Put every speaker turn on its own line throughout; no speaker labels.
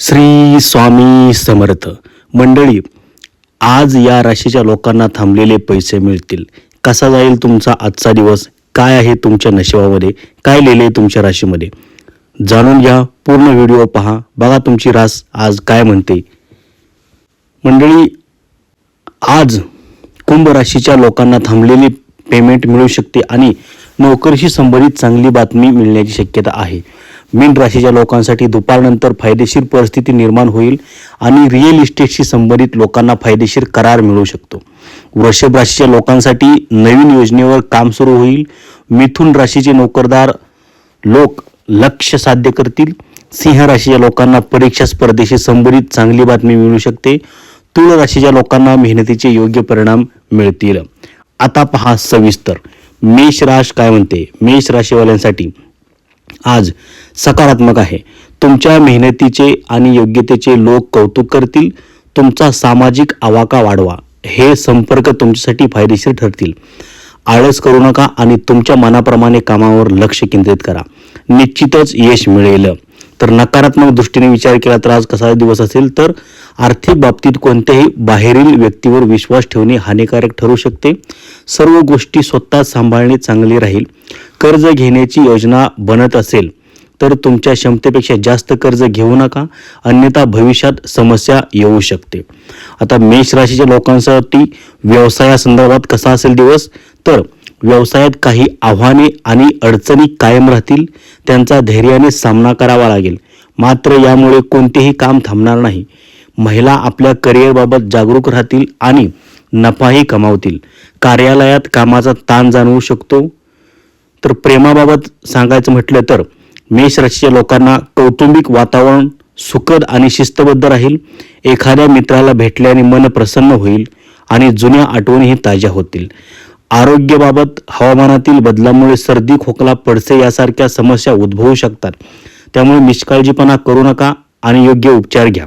श्री स्वामी समर्थ मंडळी, आज या राशीच्या लोकांना थांबलेले पैसे मिळतील. कसा जाईल तुमचा आजचा दिवस, काय आहे तुमच्या नशिबामध्ये, काय लिहिले तुमच्या राशीमध्ये, जाणून घ्या. पूर्ण व्हिडिओ पहा, बघा तुमची रास आज काय म्हणते. मंडळी, आज कुंभ राशीच्या लोकांना थांबलेली पेमेंट मिळू शकते आणि नोकरीशी संबंधित चांगली बातमी मिळण्याची शक्यता आहे. मीन राशीच्या लोकांसाठी दुपारनंतर फायदेशीर परिस्थिती निर्माण होईल आणि रिअल इस्टेटशी संबंधित लोकांना फायदेशीर करार मिळू शकतो. वृषभ राशीच्या लोकांसाठी नवीन योजनेवर काम सुरू होईल. मिथुन राशीचे नोकरदार लोक लक्ष्य साध्य करतील. सिंह राशीच्या लोकांना परीक्षा स्पर्धेशी संबंधित चांगली बातमी मिळू शकते. तुळ राशीच्या लोकांना मेहनतीचे योग्य परिणाम मिळतील. आता पहा सविस्तर मेष राश काय म्हणते. मेष राशीवाल्यांसाठी आज सकारात्मक आहे. तुमच्या मेहनतीचे आणि योग्यतेचे लोक कौतुक करतील. तुमचा सामाजिक आवाका वाढवा, हे संपर्क तुमच्यासाठी फायदेशीर ठरतील. आळस करू नका आणि तुमच्या मनाप्रमाणे कामावर लक्ष केंद्रित करा, निश्चितच यश मिळेल. तर नकारात्मक दृष्टीने विचार केला तर आज कसा दिवस असेल, तर आर्थिक बाबतीत कोणत्याही बाहेरील व्यक्तीवर विश्वास ठेवणे हानिकारक ठरू शकते. सर्व गोष्टी स्वतः सांभाळणे चांगले राहील. कर्ज घेण्याची योजना बनत असेल तर तुमच्या क्षमतेपेक्षा जास्त कर्ज घेऊ नका, अन्यथा भविष्यात समस्या येऊ शकते. आता मेष राशीच्या लोकांसाठी व्यवसायासंदर्भात कसा असेल दिवस, तर व्यवसायात काही आव्हाने आणि अडचणी कायम राहतील. त्यांचा धैर्याने सामना करावा लागेल, मात्र यामुळे कोणतेही काम थांबणार नाही. महिला आपल्या करिअरबाबत जागरूक राहतील आणि नफाही कमावतील. कार्यालयात कामाचा ताण जाणवू शकतो. तर प्रेमाबाबत सांगायचं म्हटलं तर मेष राशीच्या लोकांना कौटुंबिक वातावरण सुखद आणि शिस्तबद्ध राहील. एखाद्या मित्राला भेटल्याने मन प्रसन्न होईल आणि जुन्या आठवणीही ताज्या होतील. आरोग्याबाबत हवामानातील बदलामुळे सर्दी, खोकला, पडसे यासारख्या समस्या उद्भवू शकतात. त्यामुळे निष्काळजीपणा करू नका आणि योग्य उपचार घ्या.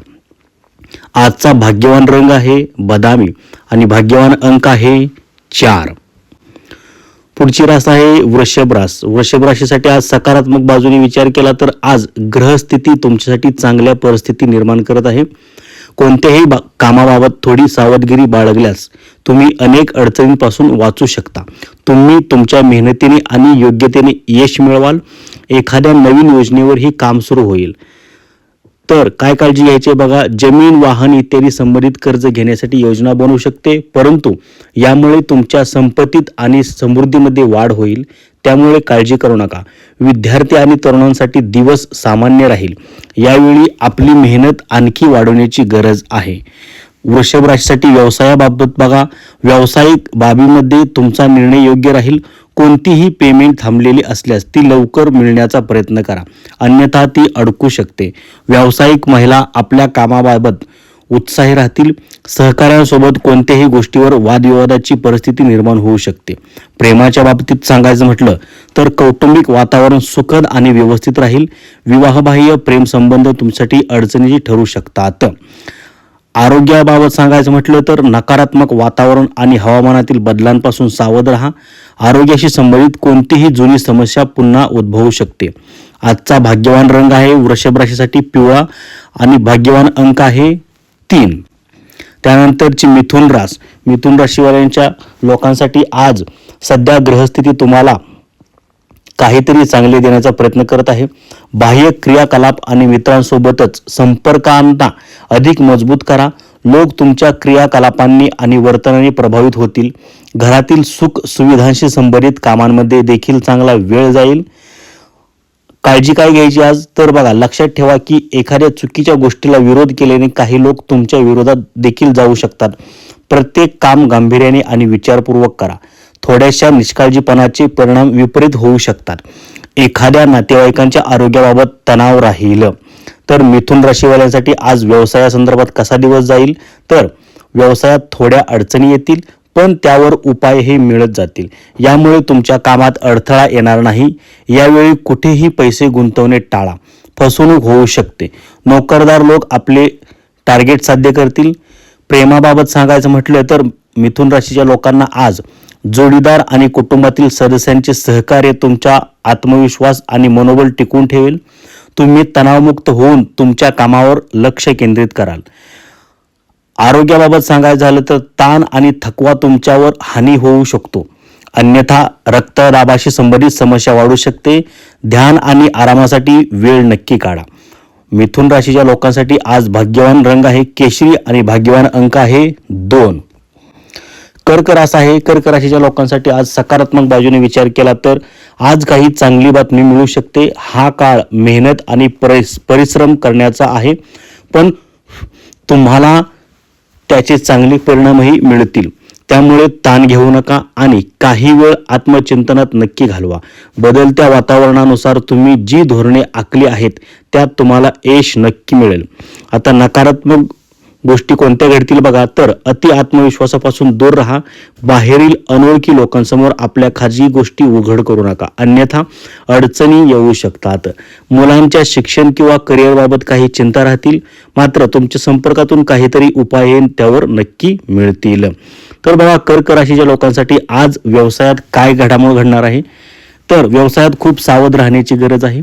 आजचा भाग्यवान रंग आहे बदामी आणि भाग्यवान अंक आहे 4. पुढची रास आहे वृषभ रास. वृषभ राशीसाठी आज सकारात्मक बाजूने विचार केला तर आज ग्रहस्थिती तुमच्यासाठी चांगल्या परिस्थिती निर्माण करत आहे. कोणत्याही कामाबाबत थोडी सावधगिरी बाळगल्यास तुम्ही अनेक अडचणींपासून वाचू शकता. तुम्ही तुमच्या मेहनतीने आणि योग्यतेने यश मिळवाल. एखाद्या नवीन योजनेवर ही काम सुरू होईल. तर काय काळजी घ्यायची बघा, जमीन, वाहन इत्यादी संबंधित कर्ज घेण्यासाठी योजना बनवू शकते, परंतु यामुळे तुमच्या संपत्तीत आणि समृद्धीमध्ये वाढ होईल. त्यामुळे काळजी करू नका. विद्यार्थी आणि तरुणांसाठी दिवस सामान्य राहील. यावेळी आपली मेहनत आणखी वाढवण्याची गरज आहे. वृषभ राशीसाठी व्यवसायाबाबत बघा, व्यावसायिक बाबीमध्ये तुमचा निर्णय योग्य राहील. कोणतीही पेमेंट थांबलेली असल्यास ती लवकर मिळण्याचा प्रयत्न करा, अन्यथा ती अडकू शकते. व्यावसायिक महिला आपल्या कामाबाबत उत्साही राहतील. सहकाऱ्यांसोबत कोणत्याही गोष्टीवर वादविवादाची परिस्थिती निर्माण होऊ शकते. प्रेमाच्या बाबतीत सांगायचं म्हटलं तर कौटुंबिक वातावरण सुखद आणि व्यवस्थित राहील. विवाहबाह्य प्रेम संबंध तुमच्यासाठी अडचणीची ठरू शकतात. आरोग्याबाबत सांगायचं म्हटलं तर नकारात्मक वातावरण आणि हवामानातील बदलांपासून सावध राहा. आरोग्याशी संबंधित कोणतीही जुनी समस्या पुन्हा उद्भवू शकते. आजचा भाग्यवान रंग आहे वृषभ राशीसाठी पिवळा आणि भाग्यवान अंक आहे 3. त्यानंतरची मिथुन रास. मिथुन राशीवाल्यांच्या लोकांसाठी आज सध्या ग्रहस्थिती तुम्हाला काहीतरी चांगले देण्याचा प्रयत्न करत आहे. बाह्य क्रियाकलाप आणि मित्रांसोबतच संपर्कांना अधिक मजबूत करा. लोक तुमच्या क्रियाकलापांनी आणि वर्तनाने प्रभावित होतील. घरातील सुख सुविधांशी संबंधित कामांमध्ये देखील चांगला वेळ जाईल. काळजी काय घ्यायची आज, तर बघा, लक्षात ठेवा की एखाद्या चुकीच्या गोष्टीला विरोध केल्याने काही लोक तुमच्या विरोधात देखील जाऊ शकतात. प्रत्येक काम गांभीर्याने आणि विचारपूर्वक करा. थोड्याशा निष्काळजीपणाचे परिणाम विपरीत होऊ शकतात. एखाद्या नातेवाईकांच्या आरोग्याबाबत तणाव राहील. तर मिथुन राशीवाल्यांसाठी आज व्यवसायासंदर्भात कसा दिवस जाईल, तर व्यवसायात थोड्या अडचणी येतील, पण त्यावर उपायही मिळत जातील. यामुळे तुमच्या कामात अडथळा येणार नाही. यावेळी कुठेही पैसे गुंतवणे टाळा, फसवणूक होऊ शकते. नोकरदार लोक आपले टार्गेट साध्य करतील. प्रेमाबाबत सांगायचं म्हटलं तर मिथुन राशीच्या लोकांना आज जोडीदार आणि कुटुंबातील सदस्यांचे सहकार्य तुमचा आत्मविश्वास आणि मनोबल टिकवून ठेवेल. तुम्ही तणावमुक्त होऊन तुमच्या कामावर लक्ष केंद्रित कराल. आरोग्याबाबत सांगायचं झालं तर ताण आणि थकवा तुमच्यावर हानी होऊ शकतो. अन्यथा रक्तदाबाशी संबंधित समस्या वाढू शकते. ध्यान आणि आरामासाठी वेळ नक्की काढा. मिथुन राशीच्या लोकांसाठी आज भाग्यवान रंग आहे केशरी आणि भाग्यवान अंक आहे 2. कर्क रास आहे. कर्क राशीच्या लोकांसाठी आज सकारात्मक बाजूने विचार केला तर आज काही चांगली बातमी मिळू शकते. हा काळ मेहनत आणि परिश्रम करण्याचा आहे, पण तुम्हाला त्याचे चांगले परिणामही मिळतील. त्यामुळे ताण घेऊ नका आणि काही वेळ आत्मचिंतनात नक्की घालवा. बदलत्या वातावरणानुसार तुम्ही जी धोरणे आखली आहेत त्यात तुम्हाला यश नक्की मिळेल. आता नकारात्मक गोष्टी कोणत्या घडतील बघा तर अति आत्मविश्वासापासून दूर राहा. बाहेरील अनोळखी लोकांसमोर आपल्या खाजगी गोष्टी उघड करू नका, अन्यथा अडचणी येऊ शकतात. मुलांच्या शिक्षण किंवा करिअरबाबत काही चिंता राहतील, मात्र तुमच्या संपर्कातून काहीतरी उपाय त्यावर नक्की मिळतील. तर बघा कर्क राशीच्या लोकांसाठी आज व्यवसायात काय घडामोड घडणार आहे तर व्यवसायात खूप सावध राहण्याची गरज आहे.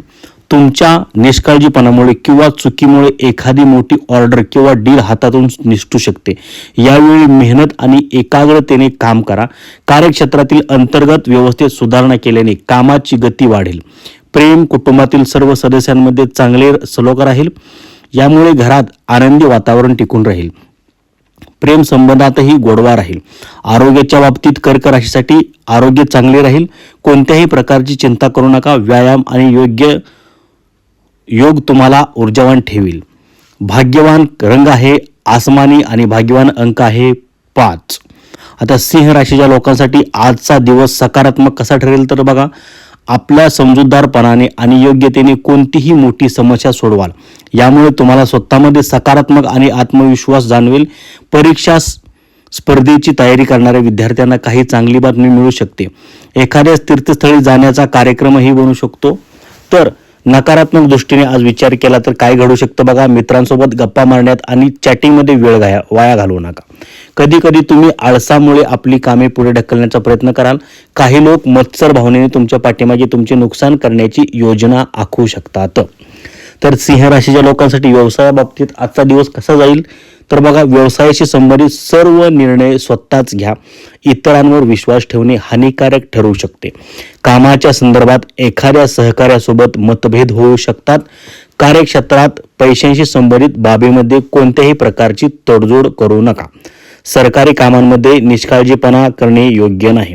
तुमच्या निष्काळजीपणामुळे किंवा चुकीमुळे एखादी मोठी ऑर्डर किंवा डील हातातून निसटू शकते. यावेळी मेहनत आणि एकाग्रतेने काम करा. कार्यक्षेत्रातील अंतर्गत व्यवस्थेत सुधारणा केल्याने कामाची गती वाढेल. प्रेम कुटुंबातील सर्व सदस्यांमध्ये चांगले सलोखा राहील. यामुळे घरात आनंदी वातावरण टिकून राहील. प्रेम संबंधातही गोडवा राहील. आरोग्याच्या बाबतीत कर्क राशीसाठी आरोग्य चांगले राहील. कोणत्याही प्रकारची चिंता करू नका. व्यायाम आणि योग तुम्हाला ऊर्जावान ठेवील. भाग्यवान रंग आहे आसमानी आणि भाग्यवान अंक आहे 5. आता सिंह राशीच्या लोकांसाठी आजचा दिवस सकारात्मक कसा ठरेल तर बघा, आपल्या समजूतदारपणाने आणि योग्यतेने कोणतीही मोठी समस्या सोडवाल. यामुळे तुम्हाला स्वतःमध्ये सकारात्मक आणि आत्मविश्वास जाणवेल. परीक्षा स्पर्धेची तयारी करणाऱ्या विद्यार्थ्यांना काही चांगली बातमी मिळू शकते. एखाद्या तीर्थस्थळी जाण्याचा कार्यक्रमही बनू शकतो. तर नकारात्मक दृष्टीने आज विचार केला तर काय घडू शकतं बघा, मित्रांसोबत गप्पा मारण्यात आणि चॅटिंगमध्ये वेळ वाया घालवू नका. कधी कधी तुम्ही आळसामुळे आपली कामे पुढे ढकलण्याचा प्रयत्न कराल. काही लोक मत्सर भावनेने तुमच्या पाठीमागे तुमचे नुकसान करण्याची योजना आखू शकतात. तर सिंह राशीच्या लोकांसाठी व्यवसायाबाबतीत आजचा दिवस कसा जाईल तर बघा, व्यवसायाशी संबंधित सर्व निर्णय स्वतःच घ्या. इतरांवर विश्वास ठेवणे हानिकारक ठरू शकते. कामाच्या संदर्भात एखाद्या सहकार्यासोबत मतभेद होऊ शकतात. कार्यक्षेत्रात पैशांशी संबंधित बाबीमध्ये कोणत्याही प्रकारची तडजोड करू नका. सरकारी कामांमध्ये निष्काळजीपणा करणे योग्य नाही.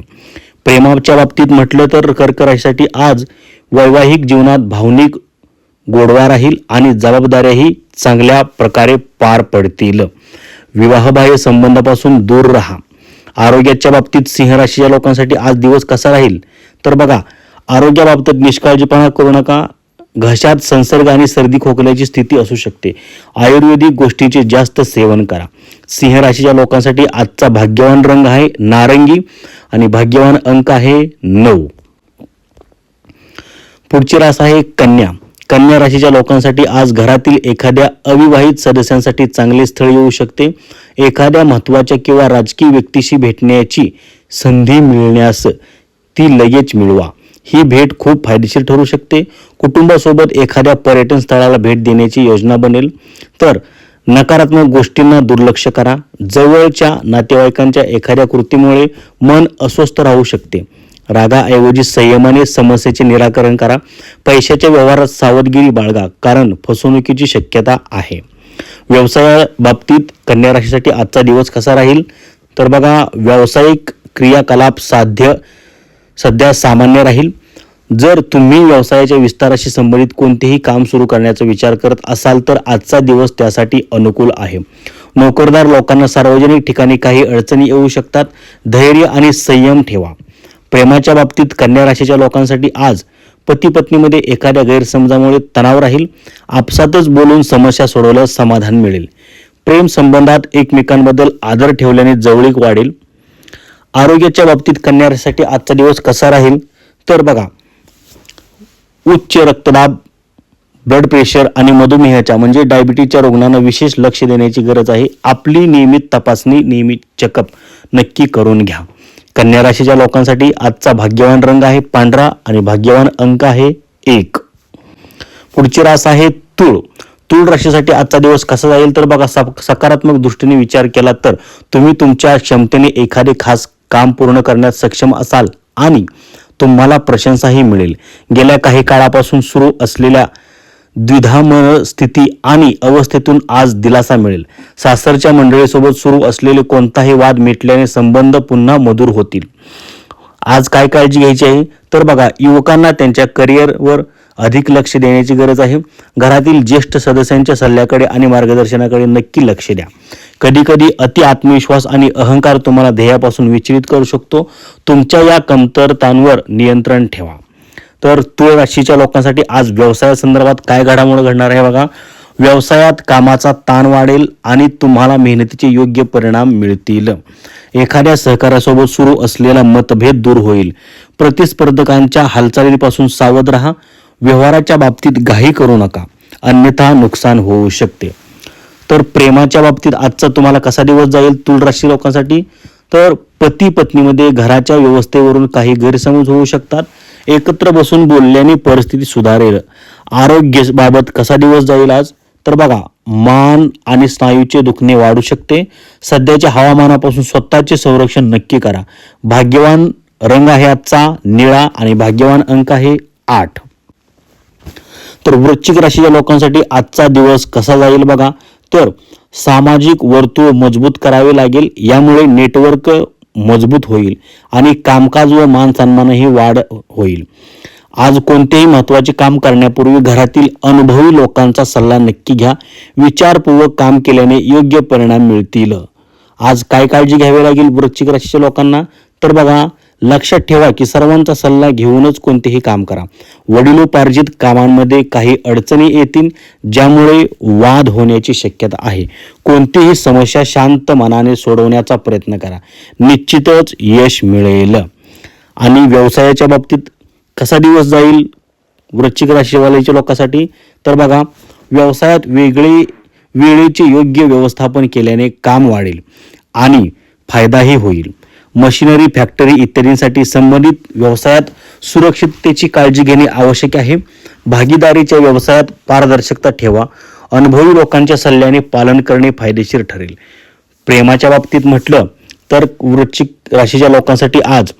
प्रेमाच्या बाबतीत म्हटलं तर कर्क राशीसाठी आज वैवाहिक जीवनात भावनिक गोडवा राहील आणि जबाबदाऱ्याही चांगल्या प्रकारे पार पडतील. विवाहबाह्य संबंधापासून दूर राहा. आरोग्याच्या बाबतीत सिंह राशीच्या लोकांसाठी आज दिवस कसा राहील तर बघा, आरोग्याबाबतीत निष्काळजीपणा करू नका. घशात संसर्ग आणि सर्दी खोकल्याची स्थिती असू शकते. आयुर्वेदिक गोष्टींचे जास्त सेवन करा. सिंह राशीच्या लोकांसाठी आजचा भाग्यवान रंग आहे नारंगी आणि भाग्यवान अंक आहे 9. पुढची रास आहे कन्या. कन्या राशीच्या लोकांसाठी आज घरातील एखाद्या अविवाहित सदस्यांसाठी चांगले स्थळ येऊ शकते. एखाद्या महत्त्वाच्या किंवा राजकीय व्यक्तीशी भेटण्याची संधी मिळण्यास ती लगेच मिळवा. ही भेट खूप फायदेशीर ठरू शकते. कुटुंबासोबत एखाद्या पर्यटन स्थळाला भेट देण्याची योजना बनेल. तर नकारात्मक गोष्टींना दुर्लक्ष करा. जवळच्या नातेवाईकांच्या एखाद्या कृतीमुळे मन अस्वस्थ राहू शकते. रागाऐवजी संयमाने समस्येचे निराकरण करा. पैशाच्या व्यवहारात सावधगिरी बाळगा, कारण फसवणुकीची शक्यता आहे. व्यवसायाबाबतीत कन्या राशीसाठी आजचा दिवस कसा राहील तर बघा, व्यावसायिक क्रियाकलाप सध्या सामान्य राहील. जर तुम्ही व्यवसायाच्या विस्ताराशी संबंधित कोणतेही काम सुरू करण्याचा विचार करत असाल तर आजचा दिवस त्यासाठी अनुकूल आहे. नोकरदार लोकांना सार्वजनिक ठिकाणी काही अडचणी येऊ शकतात. धैर्य आणि संयम ठेवा. प्रेमाच्या बाबतीत कन्या राशीच्या लोकांसाठी आज पती पत्नीमध्ये एखाद्या गैरसमजामुळे तणाव राहील. आपसातच बोलून समस्या सोडवल्यास समाधान मिळेल. प्रेम संबंधात एकमेकांबद्दल आदर ठेवल्याने जवळीक वाढेल. आरोग्याच्या बाबतीत कन्या राशीसाठी आजचा दिवस कसा राहील तर बघा, उच्च रक्तदाब, ब्लड प्रेशर आणि मधुमेहाच्या म्हणजे डायबिटीजच्या रुग्णांना विशेष लक्ष देण्याची गरज आहे. आपली नियमित तपासणी, नियमित चेकअप नक्की करून घ्या. कन्या राशीच्या लोकांसाठी आजचा भाग्यवान रंग आहे पांढरा आणि भाग्यवान अंक आहे 1. पुढची रास आहे तूळ. तूळ राशीसाठी आजचा दिवस कसा जाईल तर बघा, सकारात्मक दृष्टीने विचार केला तर तुम्ही तुमच्या क्षमतेने एखादे खास काम पूर्ण करण्यास सक्षम असाल आणि तुम्हाला प्रशंसाही मिळेल. गेल्या काही काळापासून सुरू असलेल्या द्विधा स्थिती आणि अवस्थेतून आज दिलासा मिळेल. सासरच्या मंडळीसोबत सुरू असलेले कोणताही वाद मिटल्याने संबंध पुन्हा मधुर होतील. आज काय काळजी घ्यायची आहे तर बघा, युवकांना त्यांच्या करिअरवर अधिक लक्ष देण्याची गरज आहे. घरातील ज्येष्ठ सदस्यांच्या सल्ल्याकडे आणि मार्गदर्शनाकडे नक्की लक्ष द्या. कधी कधी अति आत्मविश्वास आणि अहंकार तुम्हाला ध्येयापासून विचलित करू शकतो. तुमच्या या कमतरतांवर नियंत्रण ठेवा. तर तुळ राशीच्या लोकांसाठी आज व्यवसायासंदर्भात काय घडामोड घडणार आहे बघा. व्यवसायात कामाचा ताण वाढेल आणि तुम्हाला मेहनतीचे योग्य परिणाम मिळतील. एखाद्या सहकार्यासोबत सुरू असलेला मतभेद दूर होईल. प्रतिस्पर्धकांच्या हालचालींपासून सावध राहा. व्यवहाराच्या बाबतीत घाई करू नका, अन्यथा नुकसान होऊ शकते. तर प्रेमाच्या बाबतीत आजचा तुम्हाला कसा दिवस जाईल तुळ राशी लोकांसाठी तर पती पत्नीमध्ये घराच्या व्यवस्थेवरून काही गैरसमज होऊ शकतात. एकत्र बसून बोलल्याने परिस्थिती सुधारेल. आरोग्याबाबत कसा दिवस जाईल आज तर बघा, मान आणि स्नायूचे दुखणे वाढू शकते. सध्याच्या हवामानापासून स्वतःचे संरक्षण नक्की करा. भाग्यवान रंग आहे आजचा निळा आणि भाग्यवान अंक आहे 8. तर वृश्चिक राशीच्या लोकांसाठी आजचा दिवस कसा जाईल बघा, तर सामाजिक वर्तुळ मजबूत करावे लागेल. यामुळे नेटवर्क मजबूत होईल आणि कामकाज व मान सन्मानही वाढ होईल. आज कोणतेही महत्त्वाचे काम करण्यापूर्वी घरातील अनुभवी लोकांचा सल्ला नक्की घ्या. विचारपूर्वक काम केल्याने योग्य परिणाम मिळतील. आज काय काळजी घ्यावी लागेल वृश्चिक राशीच्या लोकांना तर बघा, लक्षात ठेवा की सर्वांचा सल्ला घेऊनच कोणतेही काम करा. वडिलोपार्जित कामांमध्ये काही अडचणी येतील ज्यामुळे वाद होण्याची शक्यता आहे. कोणतीही समस्या शांत मनाने सोडवण्याचा प्रयत्न करा, निश्चितच यश मिळेल. आणि व्यवसायाच्या बाबतीत कसा दिवस जाईल वृश्चिक राशीवाल्याच्या लोकांसाठी तर बघा, व्यवसायात वेळेचे योग्य व्यवस्थापन केल्याने काम वाढेल आणि फायदाही होईल. मशिनरी, फॅक्टरी इत्यादींसाठी संबंधित व्यवसायात सुरक्षिततेची काळजी घेणे आवश्यक आहे. भागीदारीच्या व्यवसायात पारदर्शकता ठेवा. अनुभवी लोकांच्या सल्ल्याने पालन करणे फायदेशीर ठरेल. प्रेमाच्या बाबतीत म्हटलं तर वृश्चिक राशीच्या लोकांसाठी आज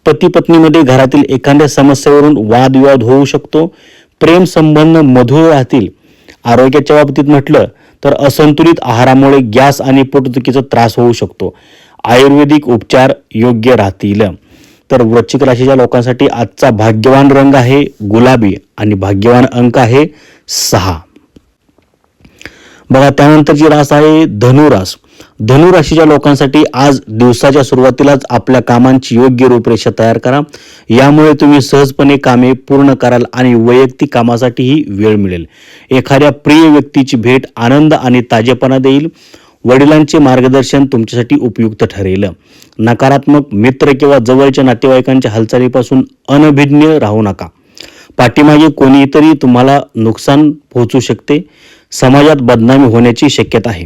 पती पत्नीमध्ये घरातील एखाद्या समस्येवरून वादविवाद होऊ शकतो. प्रेम संबंध मधुर राहतील. आरोग्याच्या बाबतीत म्हटलं तर असंतुलित आहारामुळे गॅस आणि पोटदुखीचा त्रास होऊ शकतो. आयुर्वेदिक उपचार योग्य राहतील. तर वृश्चिक राशीच्या लोकांसाठी आजचा भाग्यवान रंग आहे गुलाबी आणि भाग्यवान अंक आहे 6. बघा, त्यानंतरची रास आहे धनुरास. धनुराशीच्या लोकांसाठी आज दिवसाच्या सुरुवातीलाच आपल्या कामांची योग्य रूपरेषा तयार करा. यामुळे तुम्ही सहजपणे कामे पूर्ण कराल आणि वैयक्तिक कामासाठीही वेळ मिळेल. एखाद्या प्रिय व्यक्तीची भेट आनंद आणि ताजेपणा देईल. वडिलांचे मार्गदर्शन तुमच्यासाठी उपयुक्त ठरेल. नकारात्मक मित्र किंवा जवळच्या नातेवाईकांच्या हालचालीपासून अनभिज्ञ राहू नका. पाठीमागे कोणीतरी तुम्हाला नुकसान पोहोचू शकते. समाजात बदनामी होण्याची शक्यता आहे.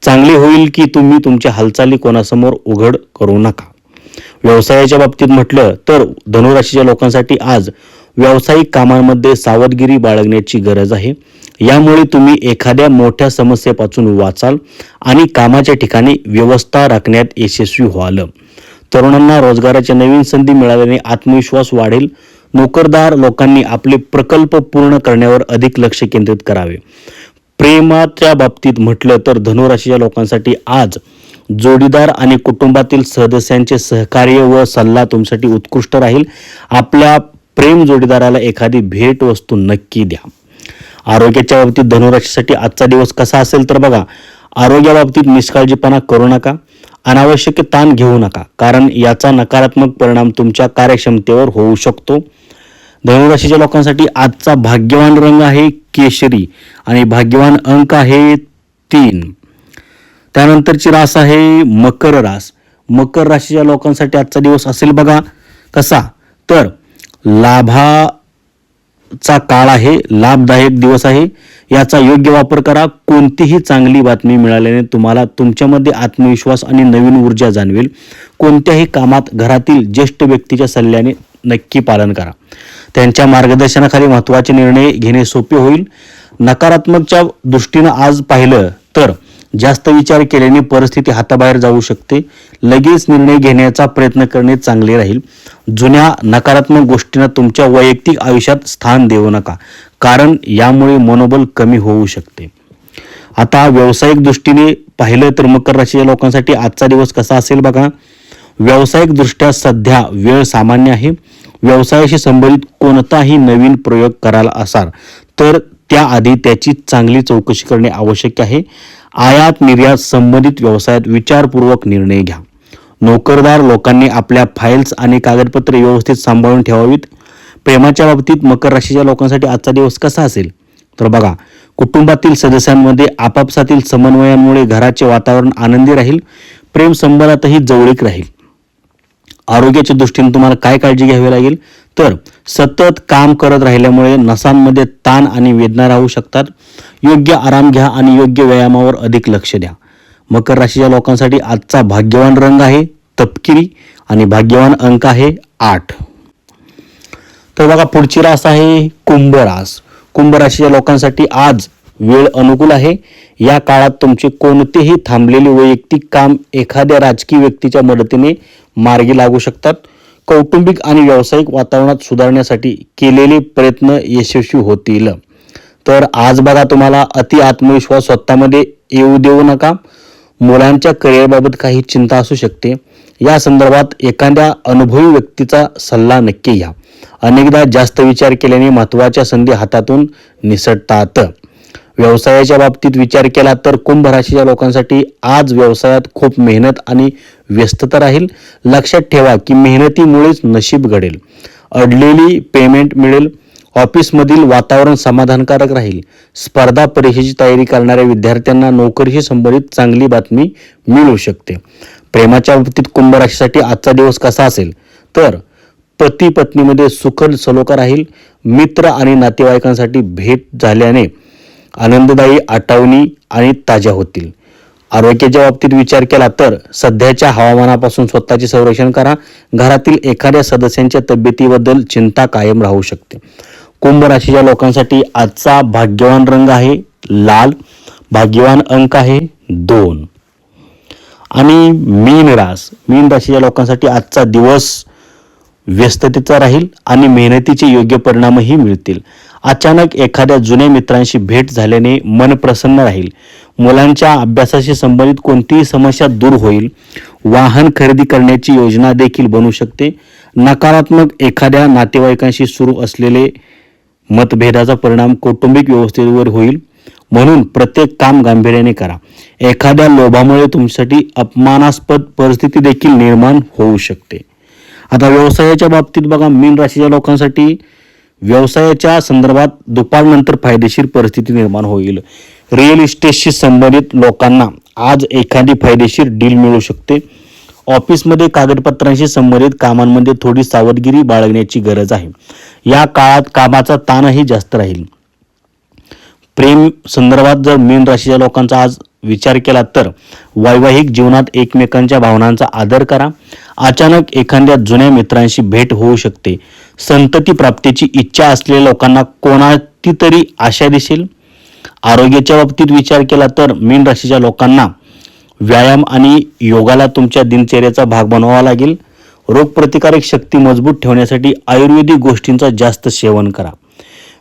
चांगले होईल की तुम्ही तुमच्या हालचाली कोणासमोर उघड करू नका. व्यवसायाच्या बाबतीत म्हटलं तर धनुराशीच्या लोकांसाठी आज व्यावसायिक कामांमध्ये सावधगिरी बाळगण्याची गरज आहे. यामुळे तुम्ही एखाद्या मोठ्या समस्येपासून वाचाल आणि कामाच्या ठिकाणी व्यवस्था राखण्यात यशस्वी व्हाल. तरुणांना रोजगाराच्या नवीन संधी मिळाल्याने आत्मविश्वास वाढेल. नोकरदार लोकांनी आपले प्रकल्प पूर्ण करण्यावर अधिक लक्ष केंद्रित करावे. प्रेमाच्या बाबतीत म्हटलं तर धनुराशीच्या लोकांसाठी आज जोडीदार आणि कुटुंबातील सदस्यांचे सहकार्य व सल्ला तुमच्यासाठी उत्कृष्ट राहील. आपल्या प्रेम जोडीदाराला एखादी भेट वस्तू नक्की द्या. आरोग्याच्या बाबतीत धनुराशीसाठी आजचा दिवस कसा असेल तर बघा, आरोग्याबाबतीत निष्काळजीपणा करू नका. अनावश्यक ताण घेऊ नका, कारण याचा नकारात्मक परिणाम तुमच्या कार्यक्षमतेवर होऊ शकतो. धनुराशीच्या लोकांसाठी आजचा भाग्यवान रंग आहे केशरी आणि भाग्यवान अंक आहे 3. त्यानंतरची रास आहे मकर रास. मकर राशीच्या लोकांसाठी आजचा दिवस असेल बघा कसा तर लाभाचा काळ आहे, लाभदायक दिवस आहे. याचा योग्य वापर करा. कोणतीही चांगली बातमी मिळाल्याने तुम्हाला तुमच्यामध्ये आत्मविश्वास आणि नवीन ऊर्जा जाणवेल. कोणत्याही कामात घरातील ज्येष्ठ व्यक्तीच्या सल्ल्याने नक्की पालन करा. त्यांच्या मार्गदर्शनाखाली महत्त्वाचे निर्णय घेणे सोपे होईल. नकारात्मकच्या दृष्टीनं आज पाहिलं तर जास्त विचार केल्याने परिस्थिती हाताबाहेर जाऊ शकते. लगेच निर्णय घेण्याचा प्रयत्न करणे चांगले राहील. जुन्या नकारात्मक गोष्टींना तुमच्या वैयक्तिक आयुष्यात स्थान देऊ नका, कारण यामुळे मनोबल कमी होऊ शकते. आता व्यावसायिक दृष्टीने पाहिलं तर मकर राशीच्या लोकांसाठी आजचा दिवस कसा असेल बघा. व्यावसायिक दृष्ट्या सध्या वेळ सामान्य आहे. व्यवसायाशी संबंधित कोणताही नवीन प्रयोग करायला असाल तर त्याआधी त्याची चांगली चौकशी करणे आवश्यक आहे. आयात निर्यात संबंधित व्यवसायात विचारपूर्वक निर्णय घ्या. नोकरदार लोकांनी आपल्या फाईल्स आणि कागदपत्रे व्यवस्थित सांभाळून ठेवावीत. प्रेमाच्या बाबतीत मकर राशीच्या लोकांसाठी आजचा दिवस कसा असेल तर बघा, कुटुंबातील सदस्यांमध्ये आपापसातील समन्वयामुळे घराचे वातावरण आनंदी राहील. प्रेम संबंधातही जवळीक राहील. आरोग्याच्या दृष्टीने तुम्हाला काय काळजी घ्यावी लागेल तर सतत काम करत राहिल्यामुळे नसांमध्ये ताण आणि वेदना राहू शकतात. योग्य आराम घ्या आणि योग्य व्यायामावर अधिक लक्ष द्या. मकर राशीच्या लोकांसाठी आजचा भाग्यवान रंग आहे तपकिरी आणि भाग्यवान अंक आहे 8. तर बघा, पुढची रास आहे कुंभ रास. कुंभ राशीच्या लोकांसाठी आज वेळ अनुकूल आहे. या काळात तुमचे कोणतेही थांबलेले वैयक्तिक काम एखाद्या राजकीय व्यक्तीच्या मदतीने मार्गी लागू शकतात. कौटुंबिक आणि व्यावसायिक वातावरणात सुधारण्यासाठी केलेले प्रयत्न यशस्वी होतील. तर आज बघा, तुम्हाला अति आत्मविश्वास स्वतःमध्ये येऊ देऊ नका. मुलांच्या करिअरबाबत काही चिंता असू शकते. या संदर्भात एखाद्या अनुभवी व्यक्तीचा सल्ला नक्की घ्या. अनेकदा जास्त विचार केल्याने महत्त्वाच्या संधी हातातून निसटतात. व्यवसायाच्या बाबतीत विचार केला तर कुंभ राशीच्या लोकांसाठी आज व्यवसायात खूप मेहनत आणि व्यस्तता राहील. लक्षात ठेवा की मेहनतीमुळेच नशीब घडेल. अडलेली पेमेंट मिळेल. ऑफिसमधील वातावरण समाधानकारक राहील. स्पर्धा परीक्षेची तयारी करणाऱ्या विद्यार्थ्यांना नोकरीशी संबंधित चांगली बातमी मिळू शकते. प्रेमाच्या बाबतीत कुंभ राशीसाठी आजचा दिवस कसा असेल तर पती पत्नीमध्ये सुखद सलोखा राहील. मित्र आणि नातेवाईकांसाठी भेट झाल्याने आनंददायी आठवणी आणि ताज्या होतील. आरोग्याच्या बाबतीत विचार केला तर सध्याच्या हवामानापासून स्वतःचे संरक्षण करा. घरातील एखाद्या सदस्यांच्या तब्येतीबद्दल चिंता कायम राहू शकते. कुंभ राशीच्या लोकांसाठी आजचा भाग्यवान रंग आहे लाल. भाग्यवान अंक आहे 2. आणि मीन राशीच्या लोकांसाठी आजचा दिवस व्यस्ततेचा राहील आणि मेहनतीचे योग्य परिणामही मिळतील. अचानक एखाद्या जुन्या मित्रांशी भेट झाल्याने मन प्रसन्न राहील. मुलांच्या अभ्यासाशी संबंधित कोणतीही समस्या दूर होईल. वाहन खरेदी करण्याची योजना देखील बनू शकते. नकारात्मक एखाद्या नातेवाईकांशी सुरू असलेले मतभेदाचा परिणाम कौटुंबिक व्यवस्थेवर होईल. म्हणून प्रत्येक काम गांभीर्याने करा. एखाद्या लोभामुळे तुमच्यासाठी अपमानास्पद परिस्थिती देखील निर्माण होऊ शकते. आता व्यवसायाच्या बाबतीत बघा, मीन राशीच्या लोकांसाठी व्यवसायाच्या संदर्भात दुपारनंतर फायदेशीर परिस्थिती निर्माण होईल. रिअल इस्टेटशी संबंधित लोकांना आज एखादी फायदेशीर डील मिळू शकते. ऑफिसमध्ये कागदपत्रांशी संबंधित कामांमध्ये थोडी सावधगिरी बाळगण्याची गरज आहे. या काळात कामाचा ताणही जास्त राहील. प्रेम संदर्भात जर मीन राशीच्या लोकांचा आज विचार केला तर वैवाहिक जीवनात एकमेकांच्या भावनांचा आदर करा. अचानक एखाद्या जुन्या मित्रांशी भेट होऊ शकते. संतती प्राप्तीची इच्छा असलेल्या लोकांना कोणाची तरी आशा दिसेल. आरोग्याच्या बाबतीत विचार केला तर मीन राशीच्या लोकांना व्यायाम आणि योगाला तुमच्या दिनचर्याचा भाग बनवावा लागेल. रोगप्रतिकारक शक्ती मजबूत ठेवण्यासाठी आयुर्वेदिक गोष्टींचा जास्त सेवन करा.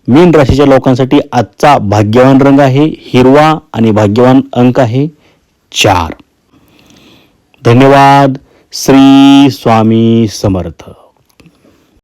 मीन राशीच्या लोकांसाठी आजचा भाग्यवान रंग आहे हिरवा आणि भाग्यवान अंक आहे 4. धन्यवाद. श्री स्वामी समर्थ.